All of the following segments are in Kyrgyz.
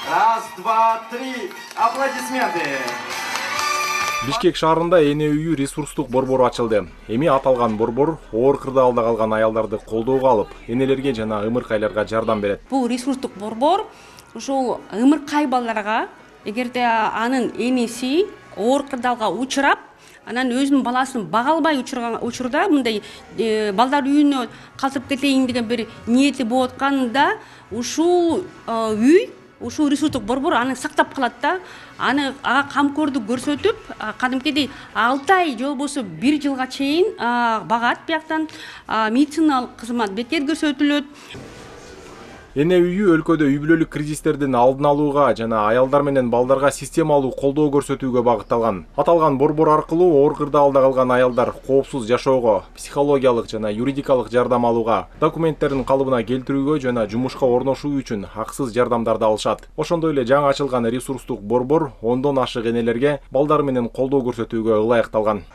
Раз, два, три. Аплодисменты. Бишкек шаарында эне үйү ресурстук борбору ачылды. Эми аталган борбор оор кырдаалда калган аялдарды колдоого алып, энелерге жана ымыркайларга жардам берет. Бул ресурстук борбор ушул ымыркай балдарга, эгерде анын энеси оор кырдаалга учурап, анан өзүнүн баласын бага албай учурда мындай балдар үйүнө калтырып кетейин деген бир ниети болуп атканда, ушул үй, ушул ресурстук борбор аны сактап калат да, аны ага камкордук көрсөтүп, кадимкидей 6 ай же болбосо 1 жылга чейин багат, бияктан медициналык кызмат бекер көрсөтүлөт. Эне үйү өлкөдө үй бүлөлүк кризистердин алдын алууга жана аялдар менен балдарга системалуу колдоо көрсөтүүгө багытталган. Аталган борбор аркылуу оор кырдаалда калган аялдар коопсуз жашоого, психологиялык жана юридикалык жардам алууга, документтерин калыбына келтирүүгө жана жумушка орношуу үчүн акысыз жардамдарды алышат. Ошондой эле жаңы ачылган ресурстук борбор 10дон ашык энелерге балдар менен колдоо көрсөтүүгө ылайыкталган.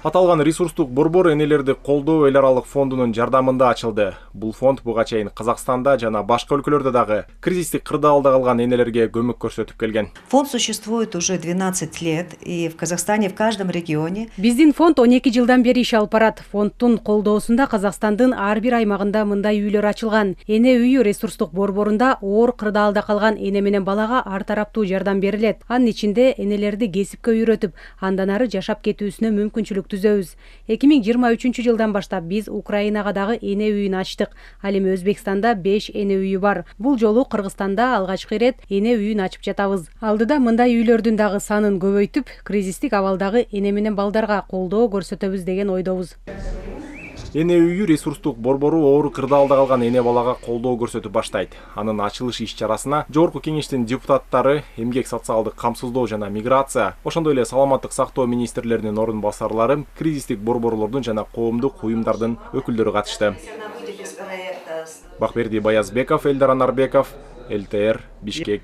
Аталган ресурстук борбор энелерди колдоо эл аралык фондунун жардамында ачылды. Бул фонд буга чейин Казакстанда жана башка өлкөлөрдө дагы кризистик кырдаалда калган энелерге көмөк көрсөтүп келген. Фонд существует уже 12 лет, и в Казахстане, в каждом регионе. Биздин фонд 12 жылдан бери иш алып барат. Фонддун колдоосунда Казакстандын ар бир аймагында мындай үйлөр ачылган. Эне үйү ресурстук борборунда оор кырдаалда калган эне менен балага ар тараптуу жардам берилет. Анын ичинде энелерди кесипке үйрөтүп, андан ары жашап кетүүсүнө мүмкүнчүлүк түзөбүз. 2023 жылдан баштап биз Украинага дагы эне үйүн ачтык. Ал эми Өзбекстанда 5 эне үйү бар. Бул жолу Кыргызстанда алгачкы ирет эне үйүн ачып жатабыз. Алдыда мындай үйлөрдүн дагы санын көбөйтүп, кризистик абалдагы эне менен балдарга колдоо көрсөтөбүз деген ойдобуз. Эне үйү ресурстук борбору оор кырдаалда калган эне балага колдоо көрсөтүп баштайт. Анын ачылыш иш-чарасына Жогорку Кеңештин депутаттары, эмгек социалдык камсыздоо жана миграция, ошондой эле саламаттык сактоо министрлеринин орун басарлары, кризистик борборлордун жана коомдук уюмдардын өкүлдөрү катышты. Бакберди Баязбеков, Элдар Анарбеков, ЛТР, Бишкек.